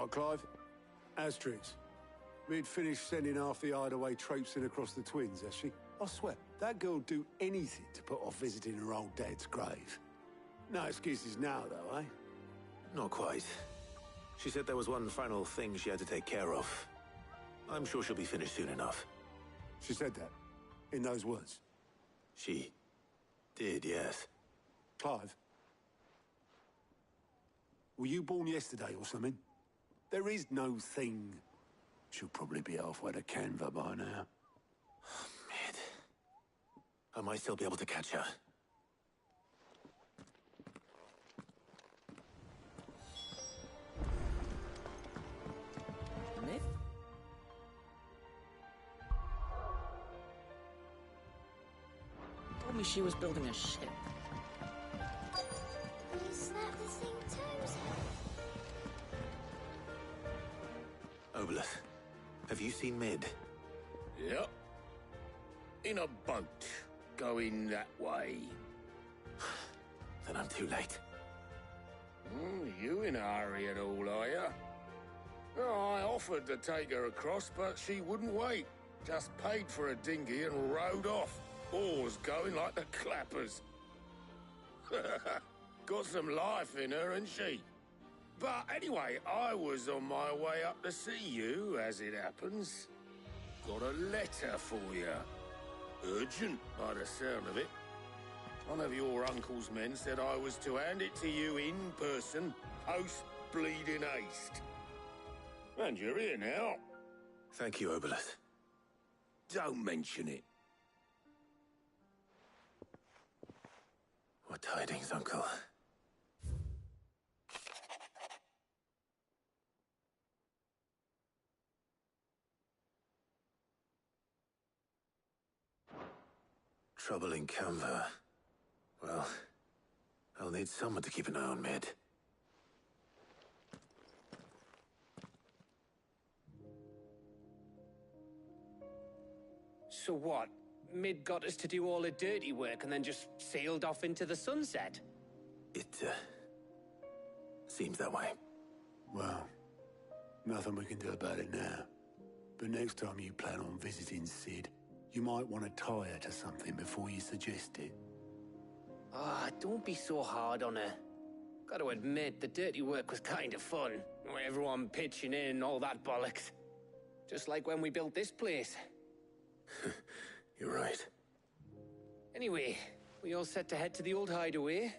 All right, Clive. Astrix. We'd finished sending half the hideaway traipsing across the twins, has she? I swear, that girl'd do anything to put off visiting her old dad's grave. No excuses now, though, eh? Not quite. She said there was one final thing she had to take care of. I'm sure she'll be finished soon enough. She said that? In those words? She did, yes. Clive? Were you born yesterday or something? There is no thing. She'll probably be halfway to Canva by now. Mid. I might still be able to catch her. Mid? Told me she was building a ship. Is that the thing Tomes had? Obolus, have you seen Mid? Yep. In a boat, going that way. Then I'm too late. You in a hurry at all, are you? Oh, I offered to take her across, but she wouldn't wait. Just paid for a dinghy and rowed off. Oars going like the clappers. Got some life in her, ain't she? But anyway, I was on my way up to see you, as it happens. Got a letter for you. Urgent, by the sound of it. One of your uncle's men said I was to hand it to you in person, post-bleeding haste. And you're here now. Thank you, Obolus. Don't mention it. What tidings, Uncle? Trouble in Canva. Well, I'll need someone to keep an eye on Mid. So what? Mid got us to do all the dirty work and then just sailed off into the sunset? It, seems that way. Well, nothing we can do about it now. But next time you plan on visiting Sid, you might want to tie her to something before you suggest it. Ah, don't be so hard on her. Gotta admit, the dirty work was kind of fun. Everyone pitching in and all that bollocks. Just like when we built this place. You're right. Anyway, we all set to head to the old hideaway.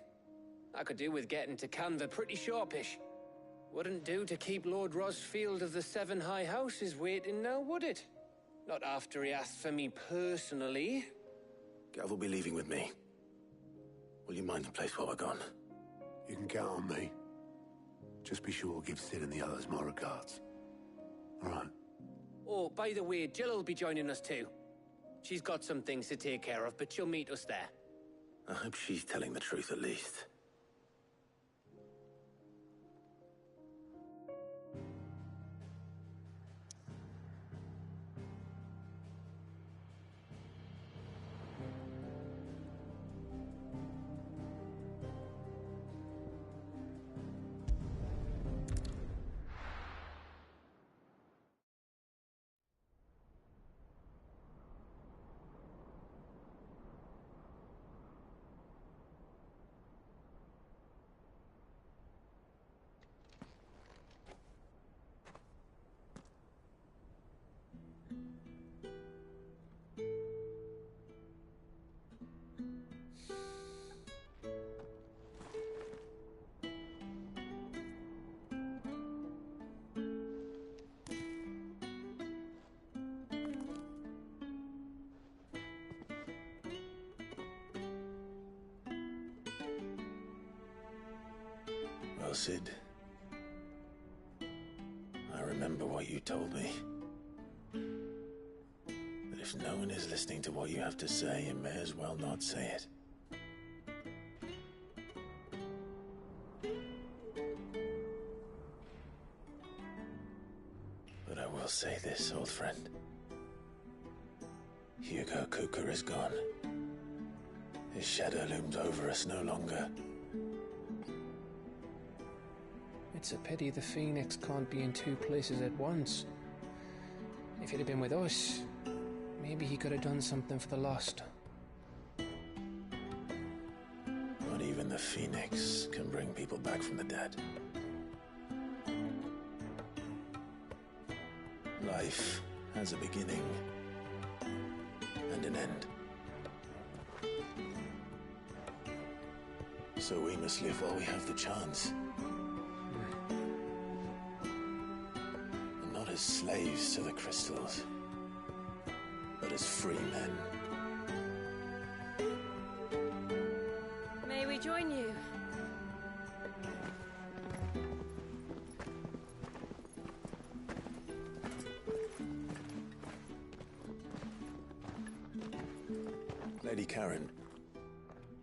I could do with getting to Canva pretty sharpish. Wouldn't do to keep Lord Rosfield of the Seven High Houses waiting now, would it? Not after he asked for me personally. Gav will be leaving with me. Will you mind the place while we're gone? You can count on me. Just be sure to give Sid and the others my regards. All right. Oh, by the way, Jill will be joining us too. She's got some things to take care of, but she'll meet us there. I hope she's telling the truth at least. Well, Sid, I remember what you told me. That if no one is listening to what you have to say, you may as well not say it. But I will say this, old friend. Hugo Cooker is gone. His shadow looms over us no longer. It's a pity the Phoenix can't be in two places at once. If he'd have been with us, maybe he could have done something for the Lost. Not even the Phoenix can bring people back from the dead. Life has a beginning and an end. So we must live while we have the chance. And not as slaves to the crystals, but as free men. May we join you? Lady Karen,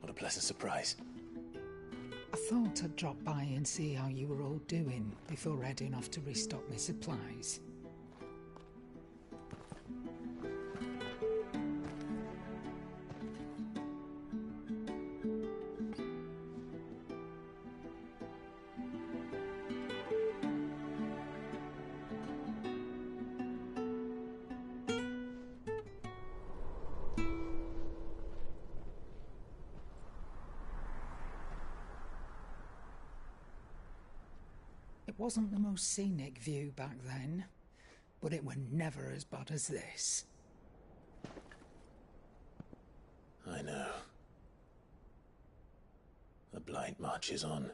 what a pleasant surprise. I thought I'd drop by and see how you were all doing before heading off to restock my supplies. It wasn't the most scenic view back then, but it were never as bad as this. I know. The Blight marches on.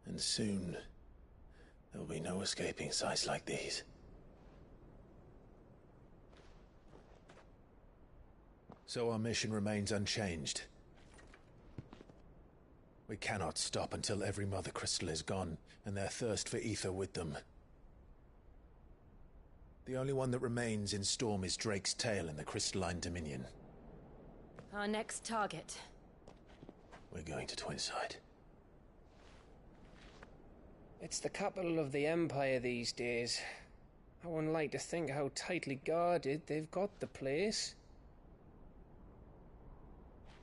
And soon, there'll be no escaping sights like these. So our mission remains unchanged. We cannot stop until every Mother Crystal is gone, and their thirst for ether with them. The only one that remains in Storm is Drake's Tail in the Crystalline Dominion. Our next target. We're going to Twinside. It's the capital of the Empire these days. I wouldn't like to think how tightly guarded they've got the place.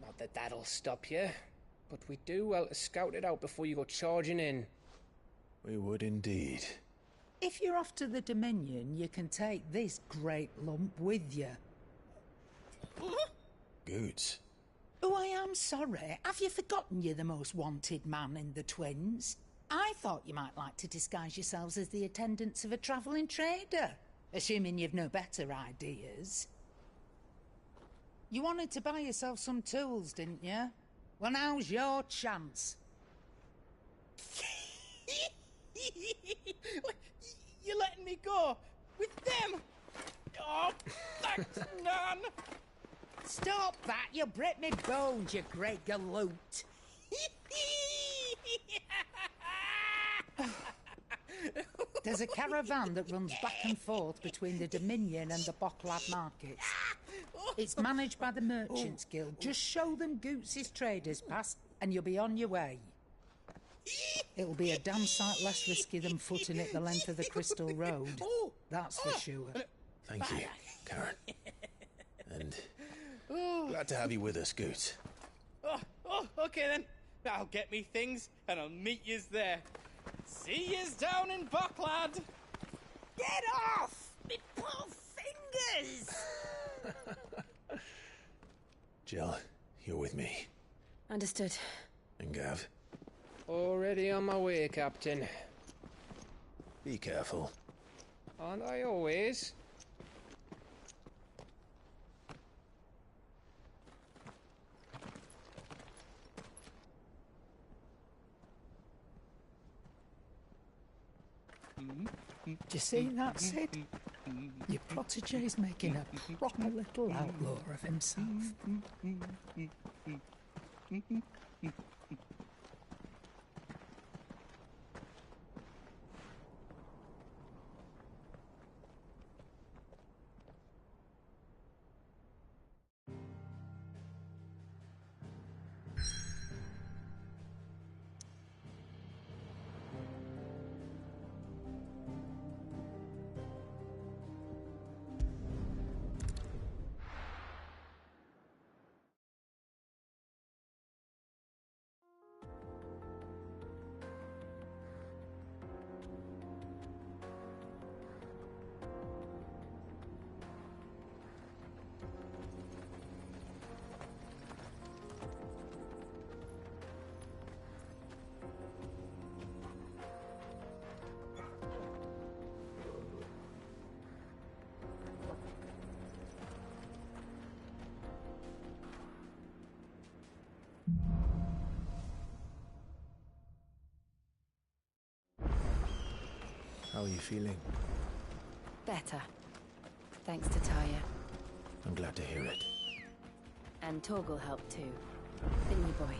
Not that that'll stop you, but we do well to scout it out before you go charging in. We would indeed. If you're off to the Dominion, you can take this great lump with you. Goods. Oh, I am sorry. Have you forgotten you're the most wanted man in the Twins? I thought you might like to disguise yourselves as the attendants of a travelling trader, assuming you've no better ideas. You wanted to buy yourself some tools, didn't you? Well, now's your chance. You're letting me go with them? Oh, thanks, Nan. Stop that! You'll break me bones, you great galoot. There's a caravan that runs back and forth between the Dominion and the Bocklad markets. It's managed by the Merchants Guild. Just show them Goots' traders pass and you'll be on your way. It'll be a damn sight less risky than footing it the length of the Crystal Road. That's for sure. Thank you, Karen. And glad to have you with us, Goots. Okay then. I'll get me things and I'll meet yous there. See yous down in Bocklad. Get off! Me poor fingers! Jill, you're with me. Understood. And Gav, Already on my way, Captain. be careful. Aren't I always? Do you see that, Sid? Your protege's making a proper little outlaw of himself. How are you feeling? Better. Thanks to Taya. I'm glad to hear it. And Torgal helped too. Didn't you, boy?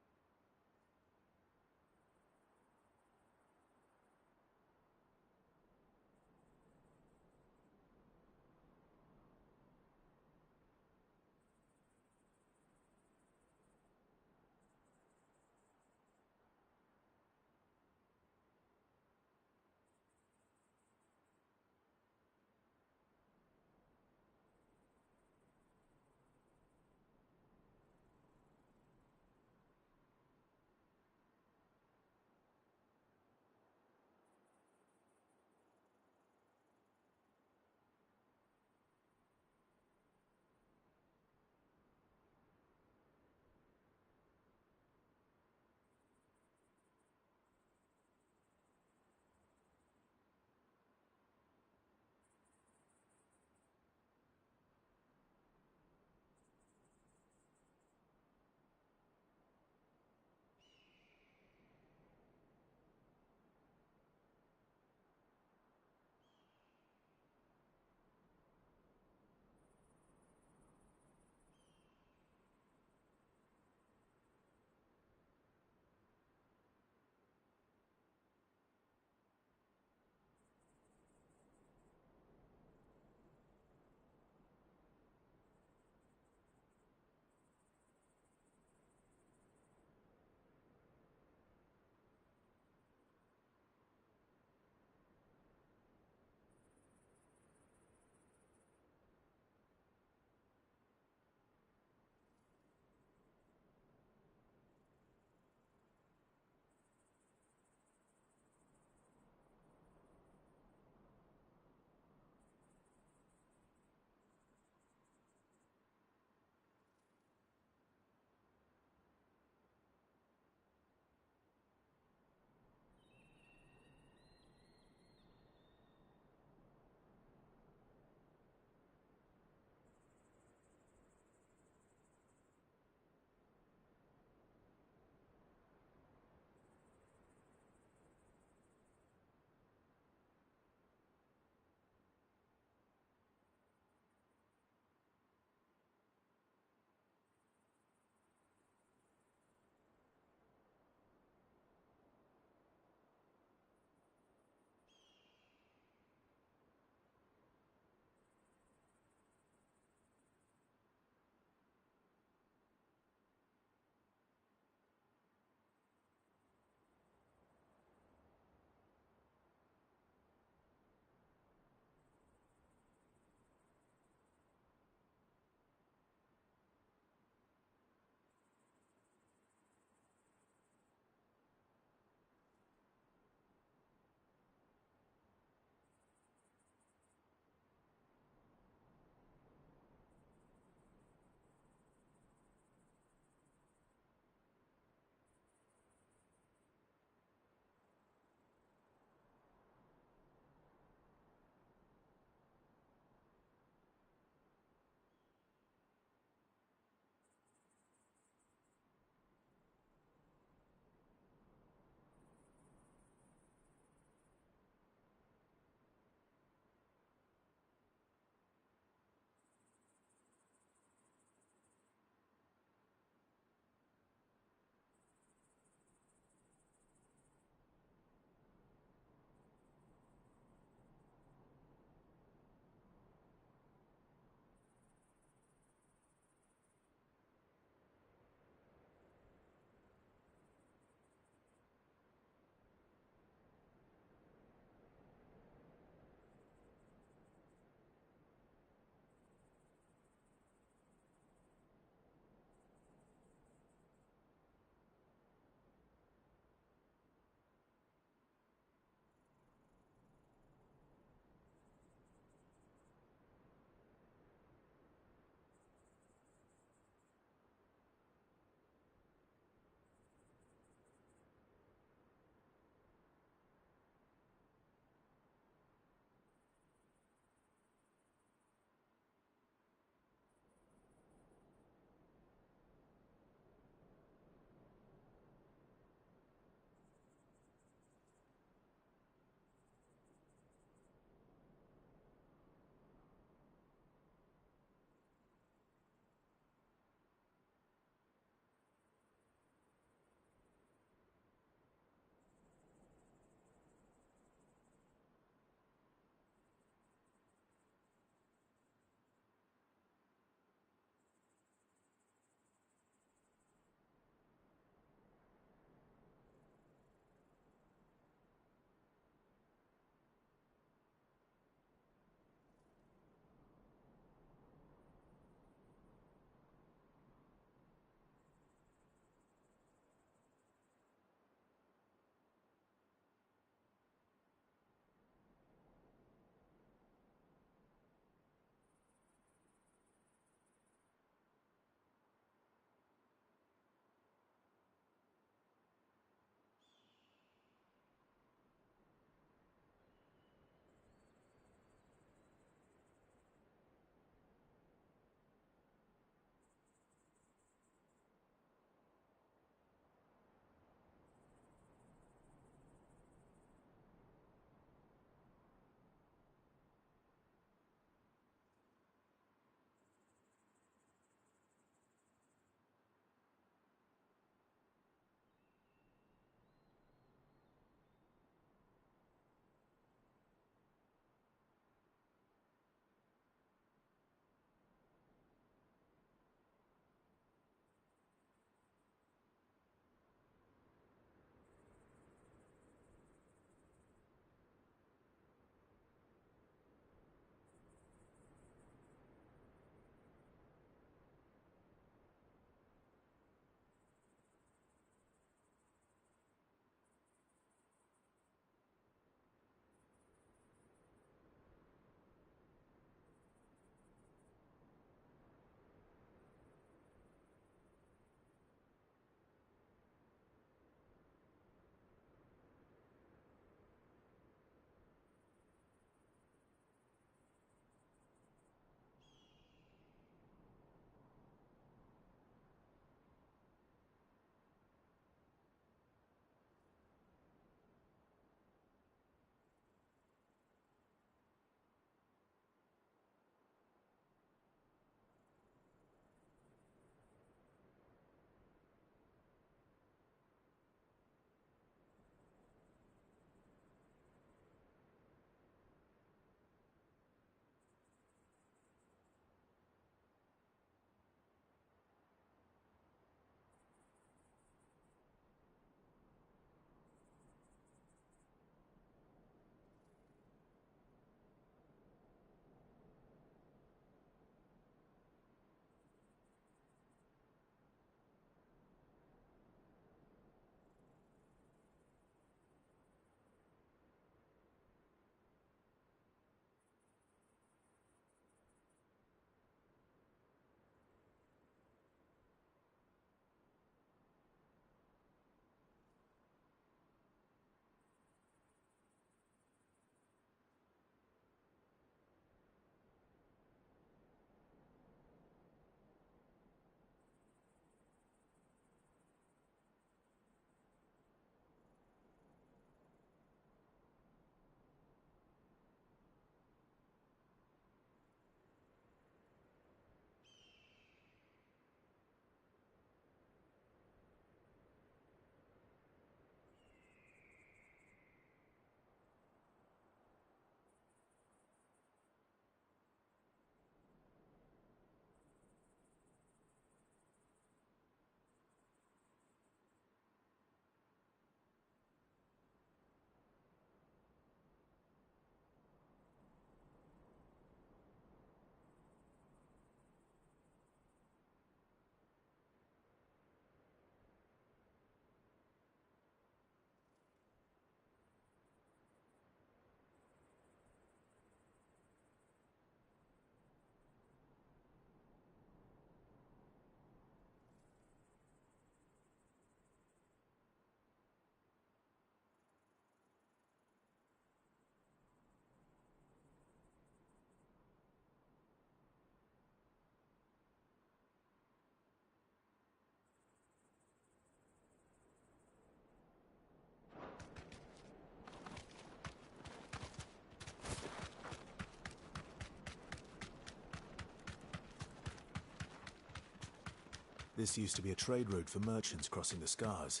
This used to be a trade route for merchants crossing the Scars.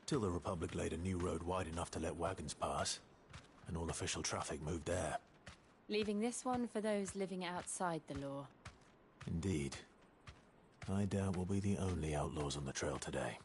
Till the Republic laid a new road wide enough to let wagons pass, and all official traffic moved there. Leaving this one for those living outside the law. Indeed. I doubt we'll be the only outlaws on the trail today.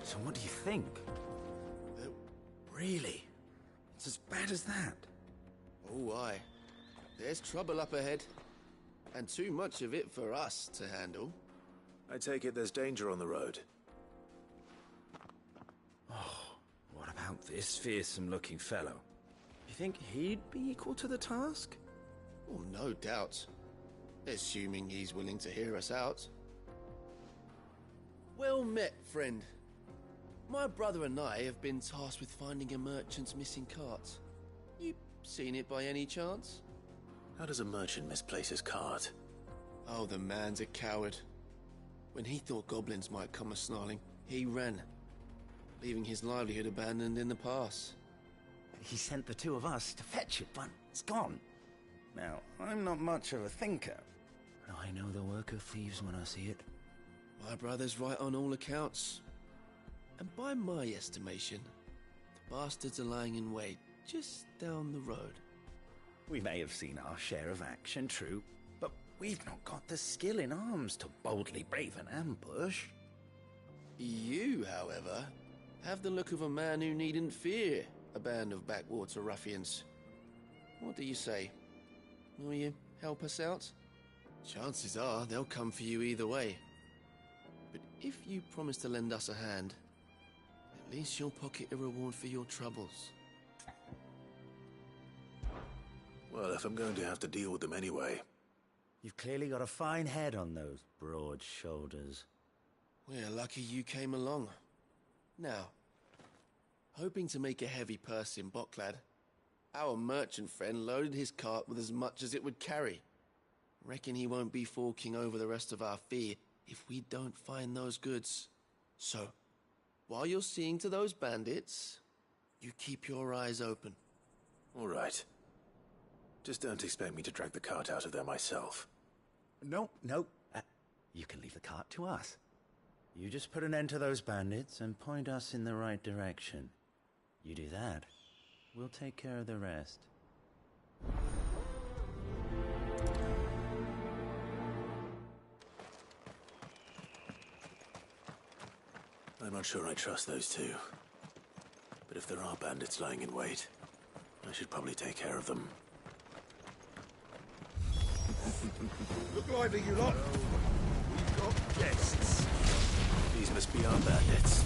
So what do you think? Really? It's as bad as that? Oh, aye. There's trouble up ahead. And too much of it for us to handle. I take it there's danger on the road. Oh, what about this fearsome-looking fellow? You think he'd be equal to the task? Oh, no doubt. Assuming he's willing to hear us out. Well met, friend. My brother and I have been tasked with finding a merchant's missing cart. You seen it by any chance? How does a merchant misplace his cart? Oh, the man's a coward. When he thought goblins might come a-snarling, he ran, leaving his livelihood abandoned in the pass. He sent the two of us to fetch it, but it's gone. Now, I'm not much of a thinker, but I know the work of thieves when I see it. My brother's right on all accounts. And by my estimation, the bastards are lying in wait just down the road. We may have seen our share of action, true, but we've not got the skill in arms to boldly brave an ambush. You, however, have the look of a man who needn't fear a band of backwater ruffians. What do you say? Will you help us out? Chances are they'll come for you either way. But if you promise to lend us a hand, at least you'll pocket a reward for your troubles. Well, if I'm going to have to deal with them anyway. You've clearly got a fine head on those broad shoulders. We're lucky you came along. Now, hoping to make a heavy purse in Boklad, our merchant friend loaded his cart with as much as it would carry. Reckon he won't be forking over the rest of our fee if we don't find those goods. So, while you're seeing to those bandits, you keep your eyes open. All right. Just don't expect me to drag the cart out of there myself. No. You can leave the cart to us. You just put an end to those bandits and point us in the right direction. You do that, we'll take care of the rest. I'm not sure I trust those two. But if there are bandits lying in wait, I should probably take care of them. Look lively, you lot. We've got guests. These must be our bandits.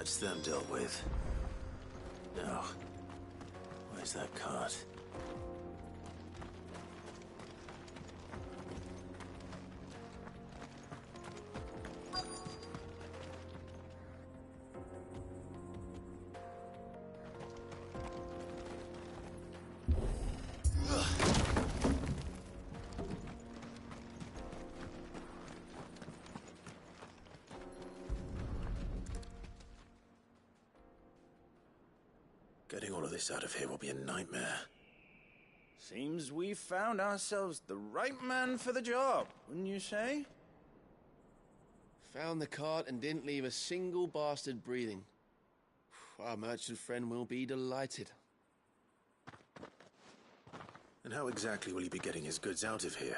That's them dealt with. Now, where's that cart? Getting all of this out of here will be a nightmare. Seems we've found ourselves the right man for the job, wouldn't you say? Found the cart and didn't leave a single bastard breathing. Our merchant friend will be delighted. And how exactly will he be getting his goods out of here?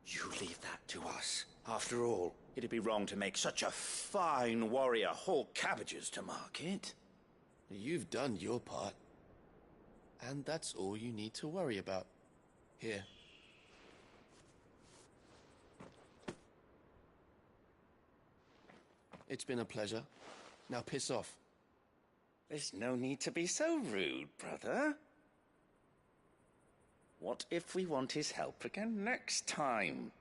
You leave that to us. After all, it'd be wrong to make such a fine warrior haul cabbages to market. You've done your part. And that's all you need to worry about. Here. It's been a pleasure. Now piss off. There's no need to be so rude, brother. What if we want his help again next time?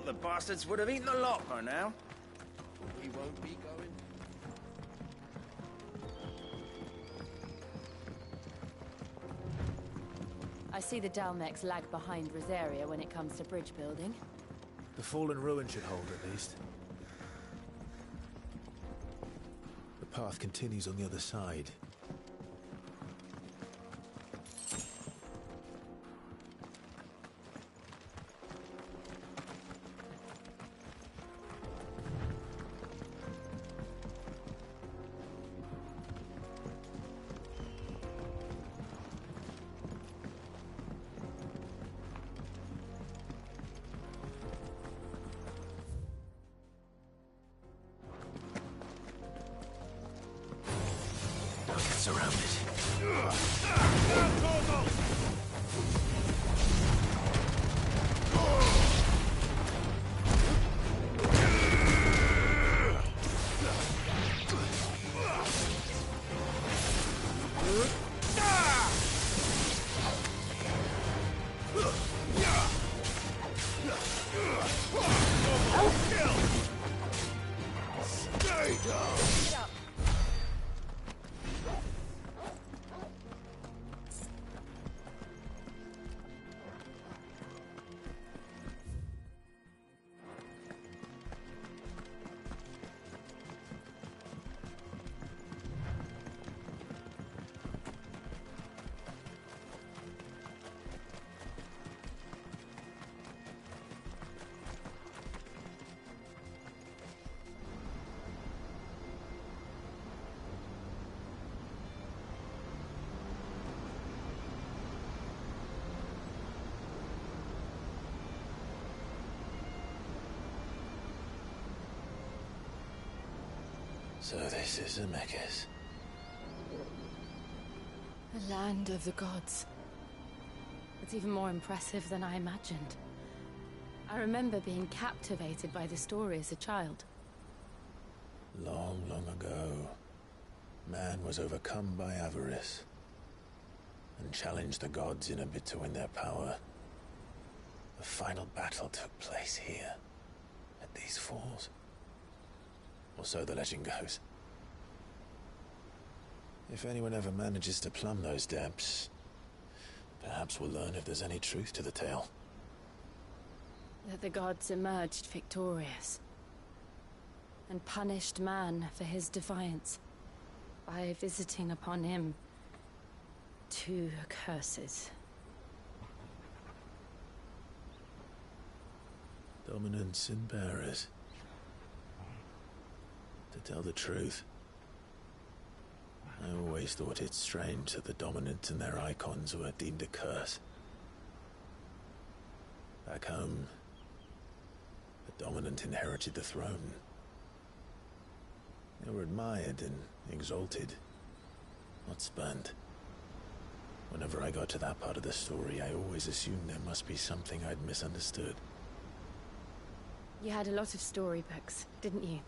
The bastards would have eaten the lot by now. We won't be going. I see the Dalmex lag behind Rosaria when it comes to bridge building. The fallen ruin should hold, at least. The path continues on the other side. Surrounded. So this is Zemeckis. The land of the gods. It's even more impressive than I imagined. I remember being captivated by the story as a child. Long, long ago, man was overcome by avarice and challenged the gods in a bid to win their power. The final battle took place here, at these falls. Or so the legend goes. If anyone ever manages to plumb those depths, perhaps we'll learn if there's any truth to the tale. That the gods emerged victorious and punished man for his defiance by visiting upon him 2 curses. Dominants and bearers. To tell the truth, I always thought it strange that the dominant and their icons were deemed a curse. Back home, the dominant inherited the throne. They were admired and exalted, not spurned. Whenever I got to that part of the story, I always assumed there must be something I'd misunderstood. You had a lot of storybooks, didn't you?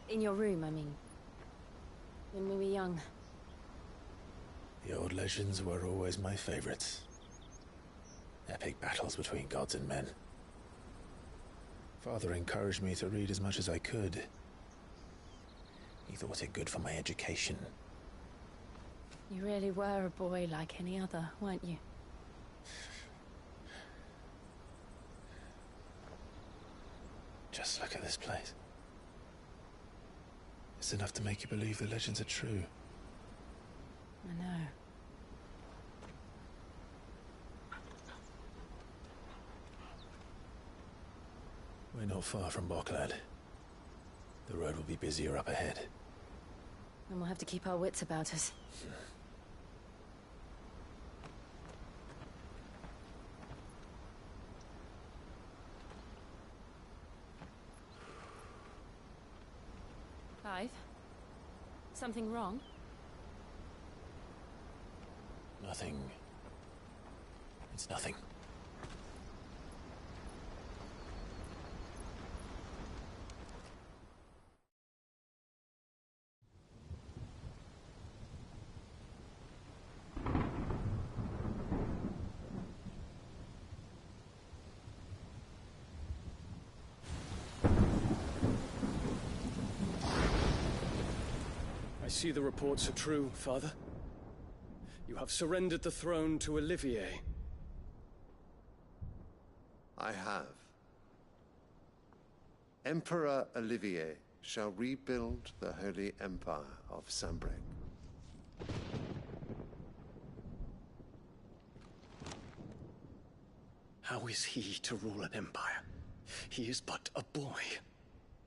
In your room, I mean. When we were young. The old legends were always my favorites. Epic battles between gods and men. Father encouraged me to read as much as I could. He thought it good for my education. You really were a boy like any other, weren't you? Just look at this place. It's enough to make you believe the legends are true. I know. We're not far from Boklad. The road will be busier up ahead. And we'll have to keep our wits about us. Clive? Something wrong? Nothing. It's nothing. I see the reports are true, Father. You have surrendered the throne to Olivier. I have. Emperor Olivier shall rebuild the Holy Empire of Sanbreque. How is he to rule an empire? He is but a boy.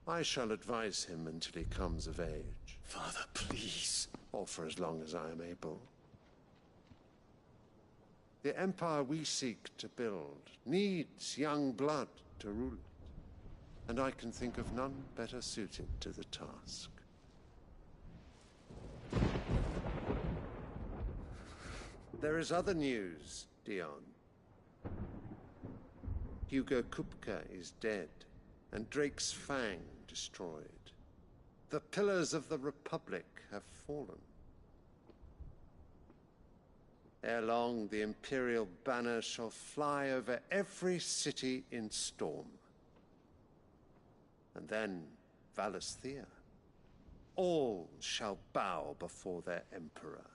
I shall advise him until he comes of age. Father, please. Or for as long as I am able. The empire we seek to build needs young blood to rule it, and I can think of none better suited to the task. There is other news, Dion. Hugo Kupka is dead, and Drake's Fang destroyed. The pillars of the Republic have fallen. Ere long, the Imperial banner shall fly over every city in Storm. And then Valisthea. All shall bow before their Emperor.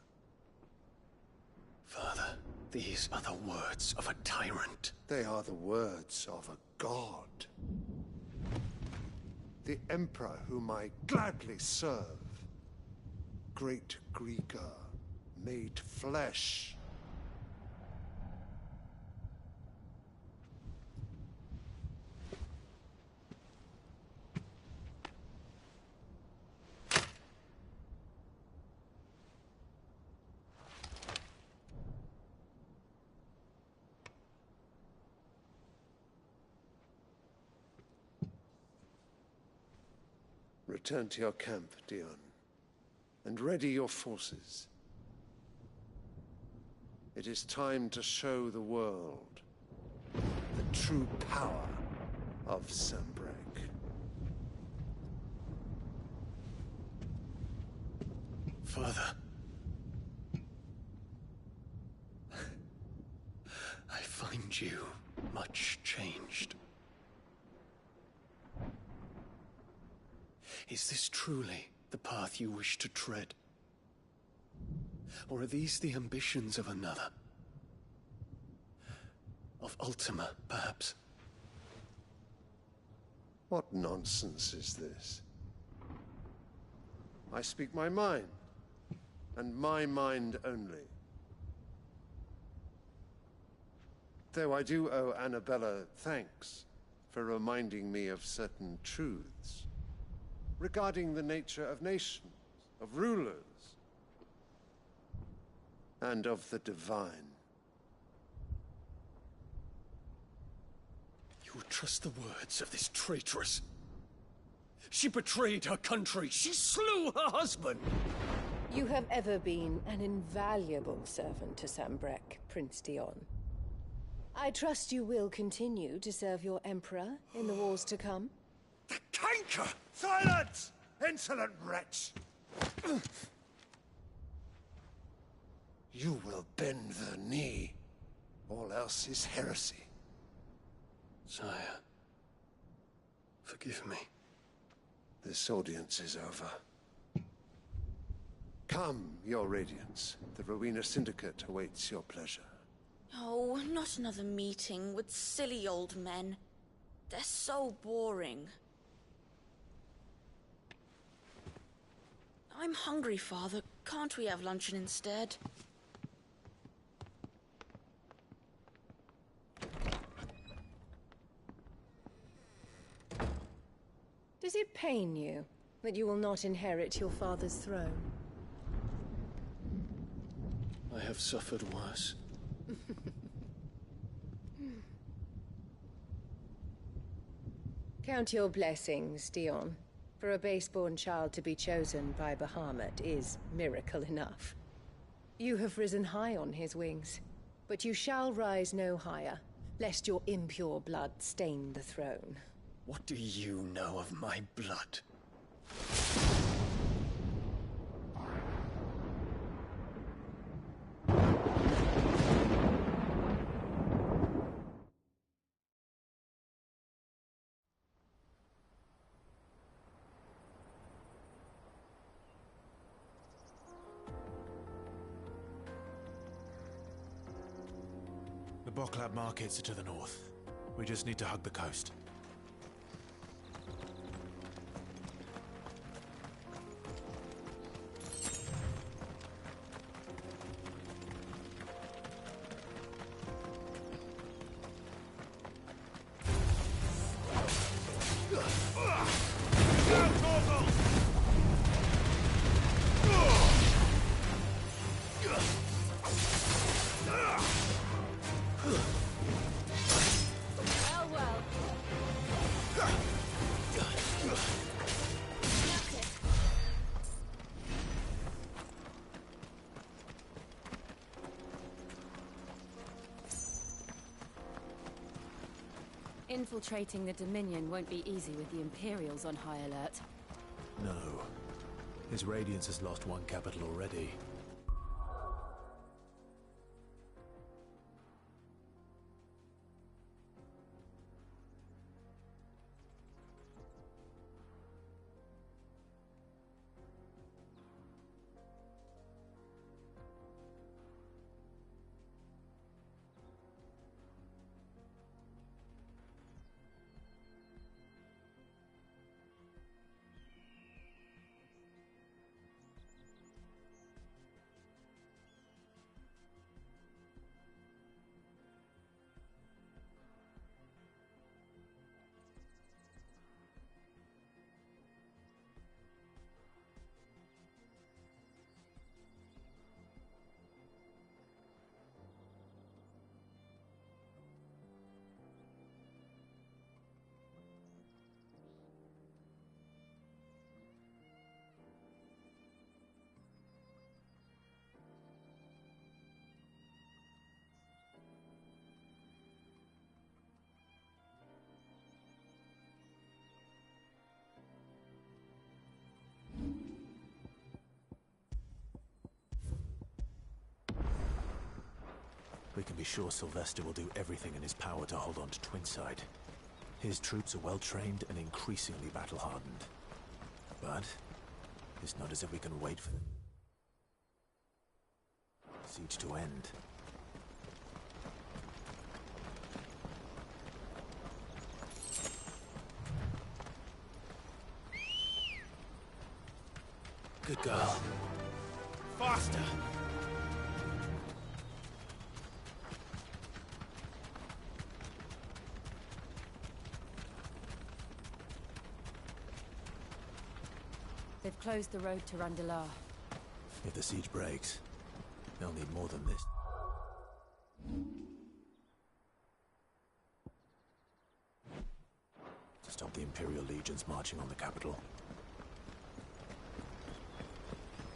Father, these are the words of a tyrant. They are the words of a god. The Emperor whom I gladly serve. Great Greagor, made flesh. Return to your camp, Dion, and ready your forces. It is time to show the world the true power of Sanbreque. Father. I find you much changed. Is this truly the path you wish to tread? Or are these the ambitions of another? Of Ultima, perhaps? What nonsense is this? I speak my mind, and my mind only. Though I do owe Annabella thanks for reminding me of certain truths regarding the nature of nations, of rulers, and of the divine. would trust the words of this traitress. She betrayed her country. She slew her husband. You have ever been an invaluable servant to Sambrek, Prince Dion. I trust you will continue to serve your Emperor in the wars to come. The canker! Silence! Insolent wretch! You will bend the knee. All else is heresy. Sire, forgive me. This audience is over. Come, your Radiance. The Rowena Syndicate awaits your pleasure. Oh, not another meeting with silly old men. They're so boring. I'm hungry, Father. Can't we have luncheon instead? Does it pain you that you will not inherit your father's throne? I have suffered worse. Count your blessings, Dion. For a base-born child to be chosen by Bahamut is miracle enough. You have risen high on his wings, but you shall rise no higher, lest your impure blood stain the throne. What do you know of my blood? The Boklab markets are to the north. We just need to hug the coast. Infiltrating the Dominion won't be easy with the Imperials on high alert. No. His Radiance has lost one capital already. We can be sure Sylvester will do everything in his power to hold on to Twinside. His troops are well-trained and increasingly battle-hardened. But it's not as if we can wait for the siege to end. Good girl. Faster! They've closed the road to Randalar. If the siege breaks, they'll need more than this. stop the Imperial legions marching on the capital.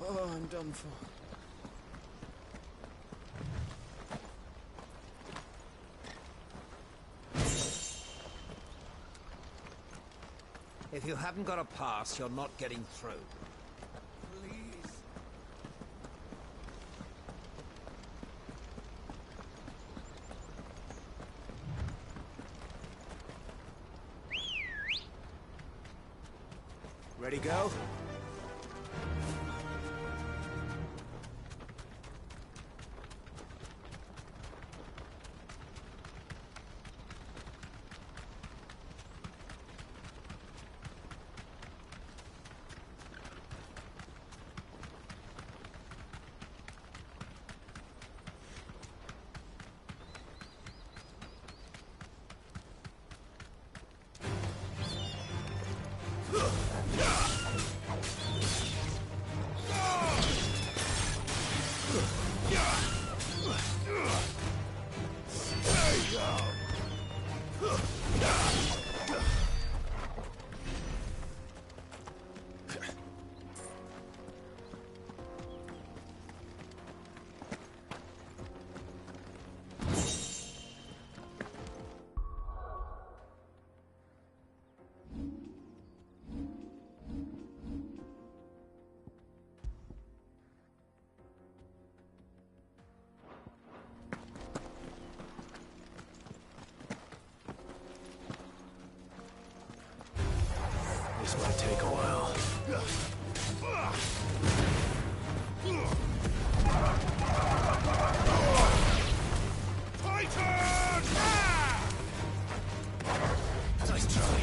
Oh, I'm done for. If you haven't got a pass, you're not getting through. Please. Ready, go? This might take a while. Nice try.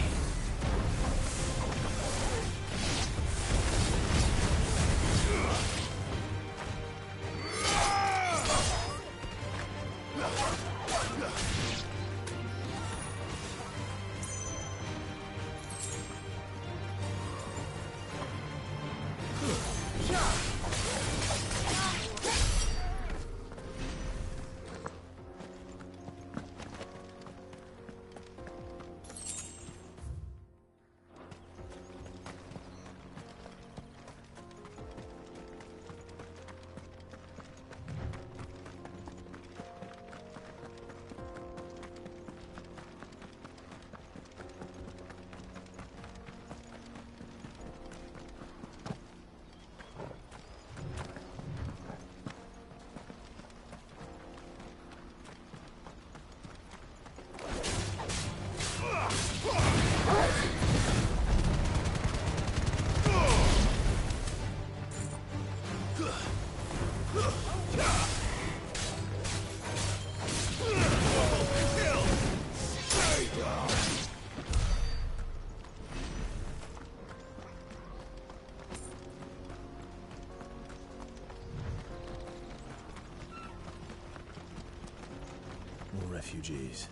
More refugees.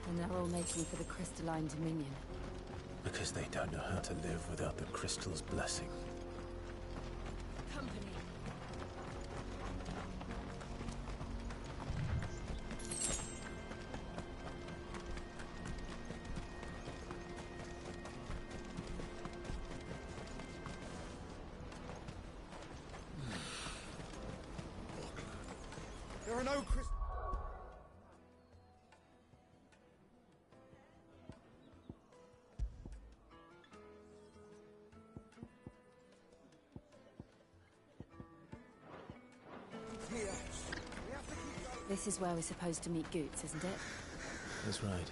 And they're all making for the Crystalline Dominion. Because they don't know how to live without the Crystal's blessing. Company. There are no crystals. This is where we're supposed to meet Goots, isn't it? That's right.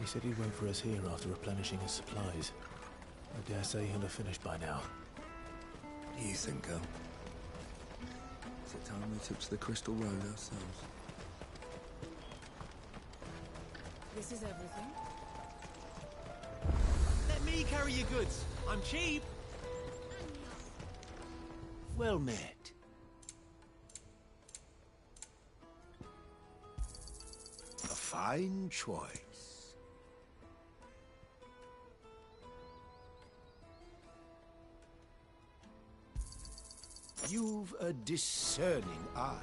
He said he'd wait for us here after replenishing his supplies. I dare say he'll have finished by now. What do you think, girl? Is it time we took to the Crystal Road ourselves? This is everything. Let me carry your goods. I'm cheap. Well met. A fine choice. You've a discerning eye.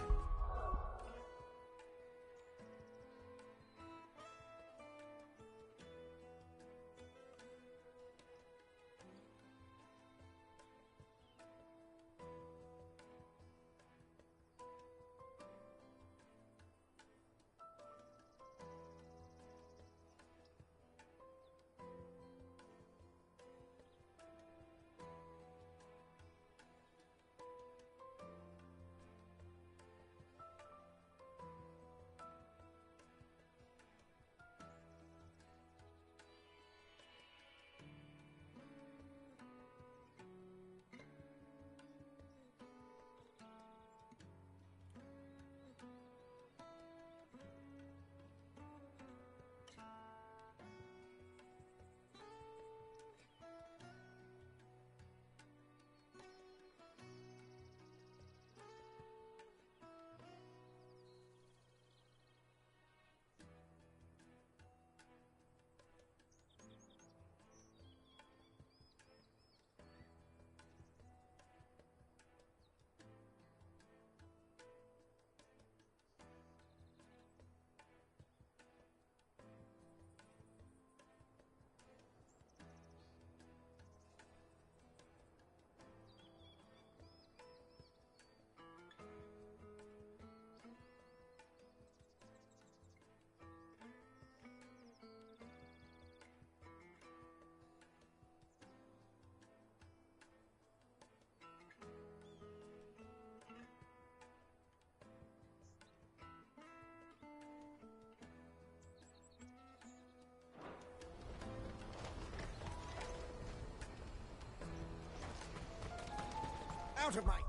out of my...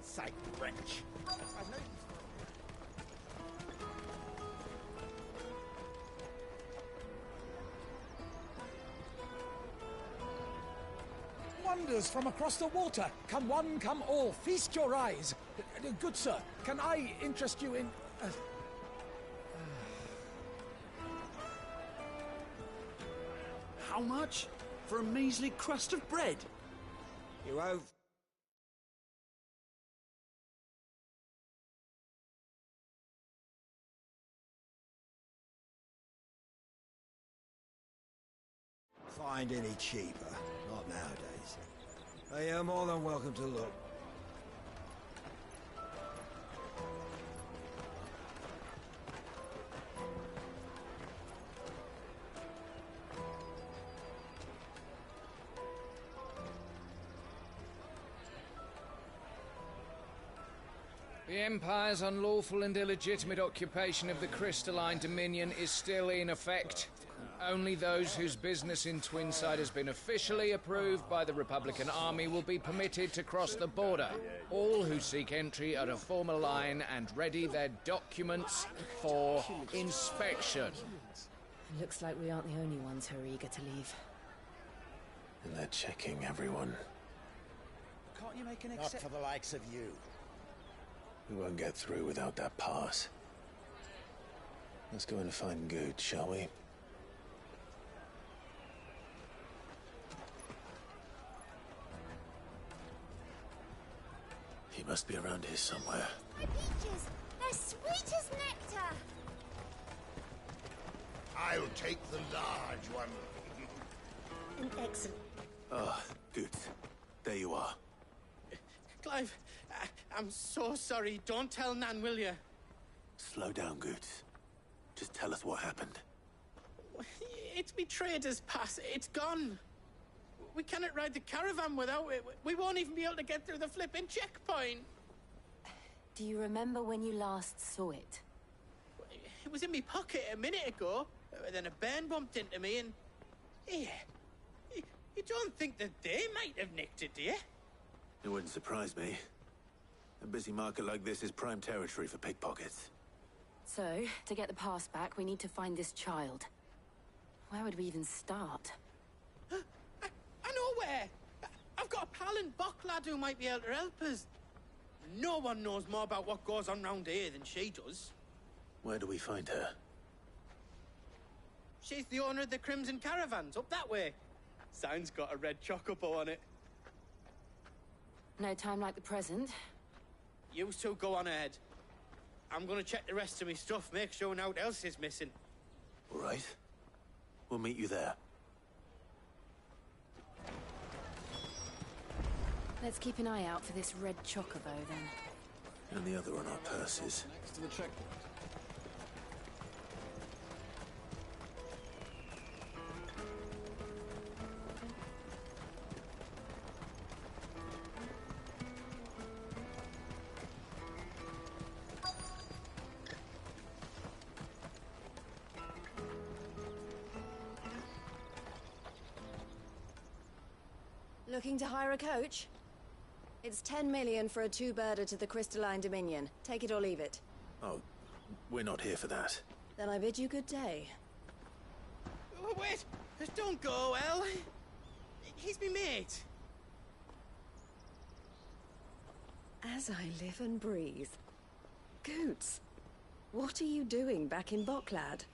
Sight wrench. I've no use for... Wonders from across the water. Come one, come all. Feast your eyes. Good sir, can I interest you in... How much? For a measly crust of bread? You owe... Find any cheaper. Not nowadays. But you're more than welcome to look. The Empire's unlawful and illegitimate occupation of the Crystalline Dominion is still in effect. Only those whose business in Twinside has been officially approved by the Republican Army will be permitted to cross the border. All who seek entry are to form a line and ready their documents for inspection. Looks like we aren't the only ones who are eager to leave. And they're checking everyone. Can't you make an Not for the likes of you. We won't get through without that pass. Let's go and find Good, shall we? He must be around here somewhere. My peaches! They're sweet as nectar! I'll take the large one. An excellent... Ah, Good. There you are. Clive, I'm so sorry. Don't tell Nan, will you? Slow down, Good. Just tell us what happened. It's me trader's pass. It's gone. We cannot ride the caravan without it. We won't even be able to get through the flipping checkpoint. Do you remember when you last saw it? It was in my pocket a minute ago. Then a bairn bumped into me and... Yeah. You don't think that they might have nicked it, do you? It wouldn't surprise me. A busy market like this is prime territory for pickpockets. So, to get the pass back, we need to find this child. Where would we even start? I know where! I've got a pal in Bocklad who might be able to help us. No one knows more about what goes on round here than she does. Where do we find her? She's the owner of the Crimson Caravans, up that way. Sign's got a red chocobo on it. No time like the present. You two go on ahead. I'm gonna check the rest of my stuff, make sure no one else is missing. All right. We'll meet you there. Let's keep an eye out for this red chocobo, then. And the other on our purses. Next to the checkpoint. Looking to hire a coach? It's 10 million for a two-birder to the Crystalline Dominion. Take it or leave it. Oh, we're not here for that. Then I bid you good day. Oh, wait! Don't go, El. He's me mate. As I live and breathe. Goots, what are you doing back in Bocklad?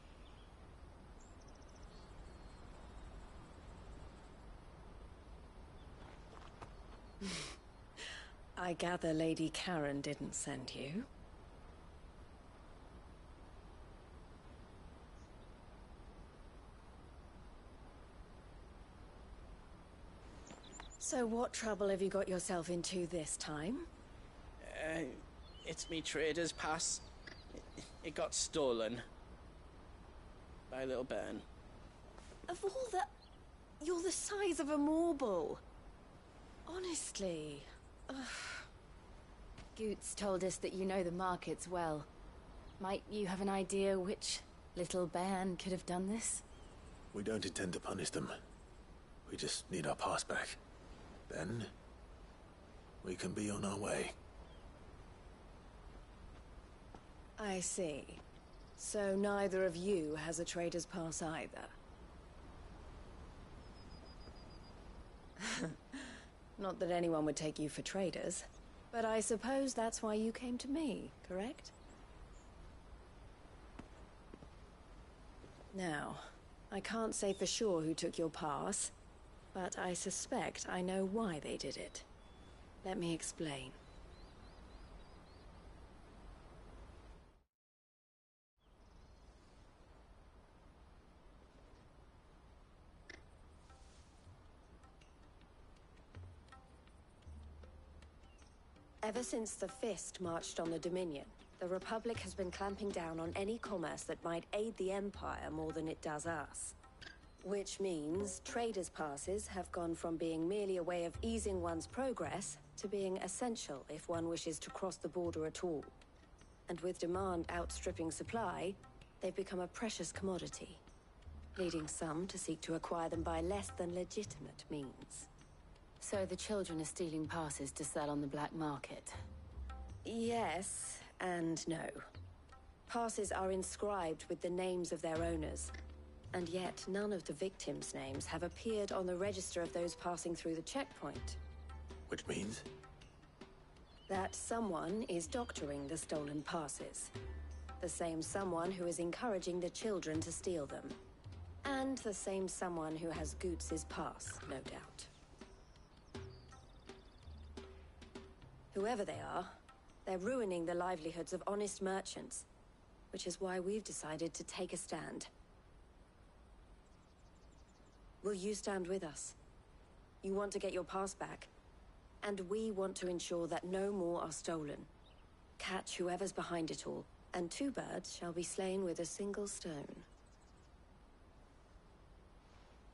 I gather Lady Karen didn't send you. So what trouble have you got yourself into this time? It's me trader's pass. It got stolen. By a little bairn. Of all the... You're the size of a marble. Honestly. Ugh. Goots told us that you know the markets well. Might you have an idea which little bairn could have done this? We don't intend to punish them. We just need our pass back. Then, we can be on our way. I see. So neither of you has a trader's pass either. Not that anyone would take you for traders, but I suppose that's why you came to me, correct? Now, I can't say for sure who took your pass, but I suspect I know why they did it. Let me explain. Ever since the Fist marched on the Dominion, the Republic has been clamping down on any commerce that might aid the Empire more than it does us. Which means traders' passes have gone from being merely a way of easing one's progress to being essential if one wishes to cross the border at all. And with demand outstripping supply, they've become a precious commodity, leading some to seek to acquire them by less than legitimate means. So the children are stealing passes to sell on the black market? Yes and no. Passes are inscribed with the names of their owners, and yet none of the victims' names have appeared on the register of those passing through the checkpoint. Which means? That someone is doctoring the stolen passes. The same someone who is encouraging the children to steal them. And the same someone who has Goots's pass, no doubt. Whoever they are, they're ruining the livelihoods of honest merchants, which is why we've decided to take a stand. Will you stand with us? You want to get your pass back, and we want to ensure that no more are stolen. Catch whoever's behind it all, and two birds shall be slain with a single stone.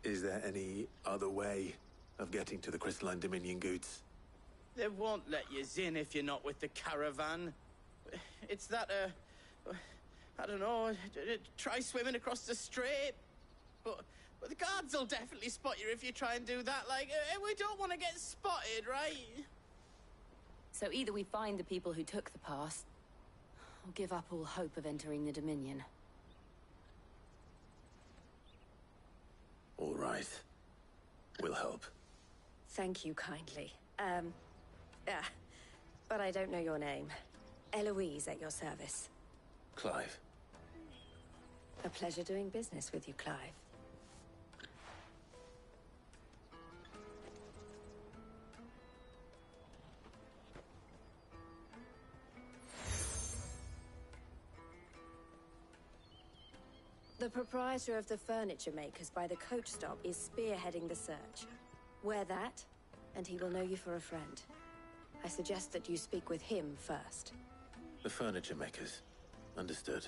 Is there any other way of getting to the Crystalline Dominion, Goots? They won't let you in if you're not with the caravan. It's that, I don't know, try swimming across the strait. But the guards will definitely spot you if you try and do that. Like, we don't want to get spotted, right? So either we find the people who took the pass, or give up all hope of entering the Dominion. All right. We'll help. Thank you kindly. But I don't know your name. Eloise at your service. Clive. A pleasure doing business with you, Clive. The proprietor of the furniture makers by the coach stop is spearheading the search. Wear that, and he will know you for a friend. I suggest that you speak with him first. The furniture makers. Understood.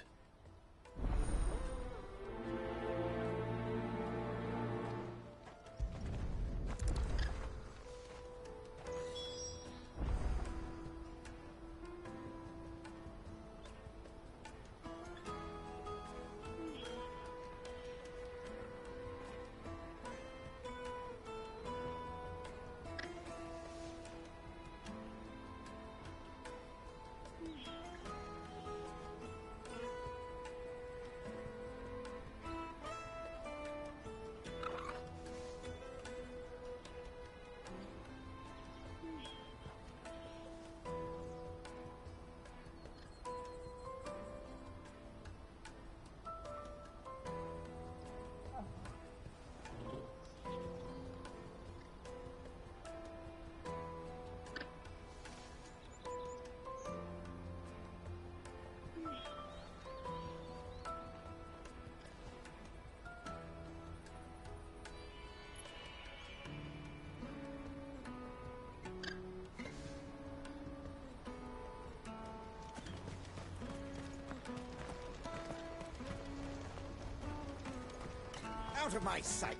Out of my sight!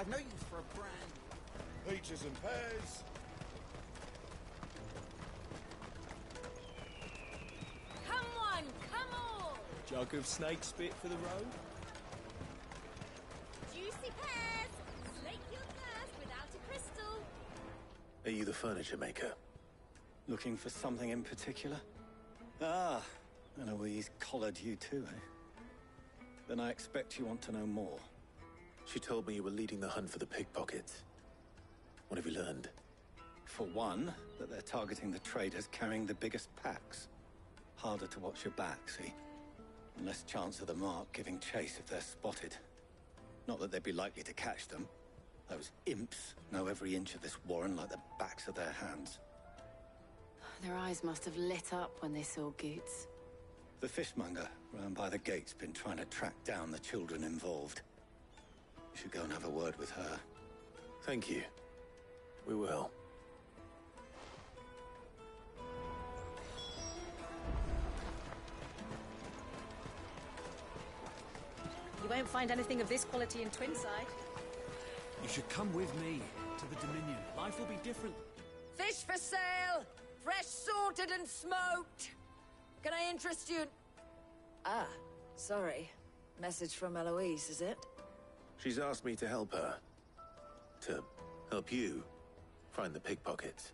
I've no use for a brand. Peaches and pears. Come on, come on! Jug of snake spit for the road? Juicy pears! Slake your thirst without a crystal. Are you the furniture maker? Looking for something in particular? Ah, and Eloise collared you too, eh? Then I expect you want to know more. She told me you were leading the hunt for the pickpockets. What have you learned? For one, that they're targeting the traders carrying the biggest packs. Harder to watch your back, see? And less chance of the mark giving chase if they're spotted. Not that they'd be likely to catch them. Those imps know every inch of this warren like the backs of their hands. Their eyes must have lit up when they saw Goots. The fishmonger round by the gate's been trying to track down the children involved. You should go and have a word with her. Thank you. We will. You won't find anything of this quality in Twinside. You should come with me to the Dominion. Life will be different. Fish for sale! Fresh sorted and smoked! Can I interest you in... Ah, sorry. Message from Eloise, is it? She's asked me to help her. To help you find the pickpockets.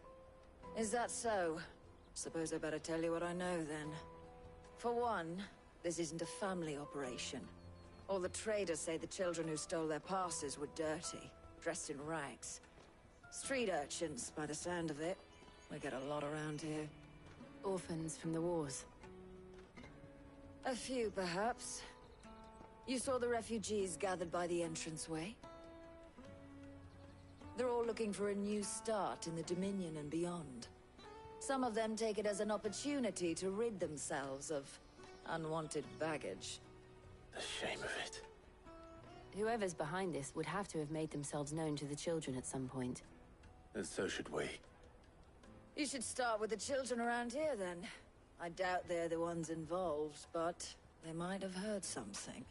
Is that so? Suppose I better tell you what I know, then. For one, this isn't a family operation. All the traders say the children who stole their passes were dirty, dressed in rags. Street urchins, by the sound of it. We get a lot around here. Orphans from the wars. A few, perhaps. You saw the refugees gathered by the entranceway? They're all looking for a new start in the Dominion and beyond. Some of them take it as an opportunity to rid themselves of unwanted baggage. The shame of it. Whoever's behind this would have to have made themselves known to the children at some point. And so should we. You should start with the children around here, then. I doubt they're the ones involved, but they might have heard something.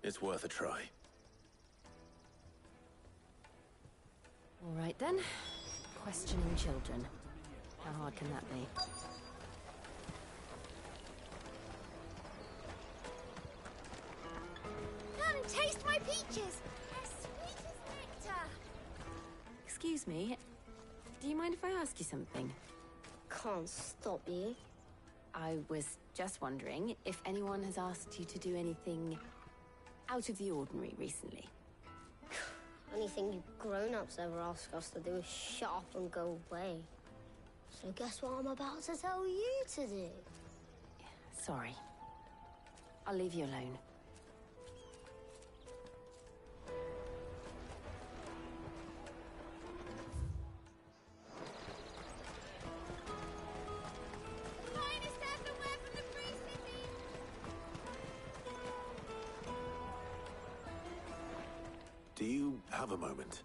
It's worth a try. All right, then. Questioning children. How hard can that be? Come, taste my peaches! They're sweet as nectar! Excuse me. Do you mind if I ask you something? Can't stop you. I was just wondering if anyone has asked you to do anything out of the ordinary recently. Anything you grown-ups ever ask us to do is shut up and go away. So guess what I'm about to tell you to do? Sorry. I'll leave you alone. Finest everywhere from the free city! Do you have a moment?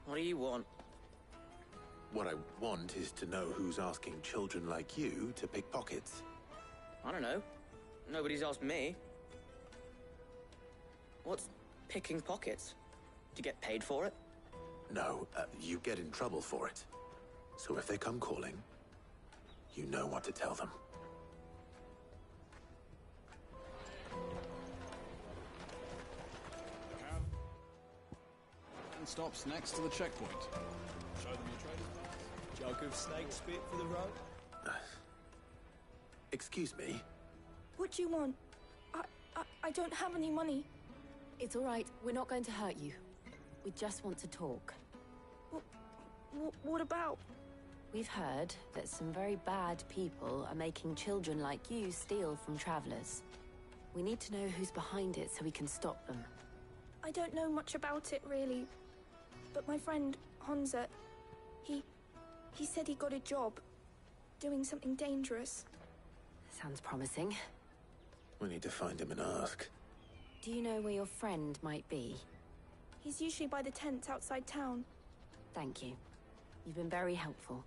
What do you want? What I want is to know who's asking children like you to pick pockets. I don't know. Nobody's asked me. What's picking pockets? Do you get paid for it? No, you get in trouble for it. So if they come calling, you know what to tell them. And stops next to the checkpoint. Show them your trader's pass. Jug of snake spit for the road? Excuse me? What do you want? I don't have any money. It's all right. We're not going to hurt you. We just want to talk. What about? We've heard that some very bad people are making children like you steal from travelers. We need to know who's behind it so we can stop them. I don't know much about it, really. But my friend, Honza, he said he got a job doing something dangerous. Sounds promising. We need to find him and ask. Do you know where your friend might be? He's usually by the tents outside town. Thank you. You've been very helpful.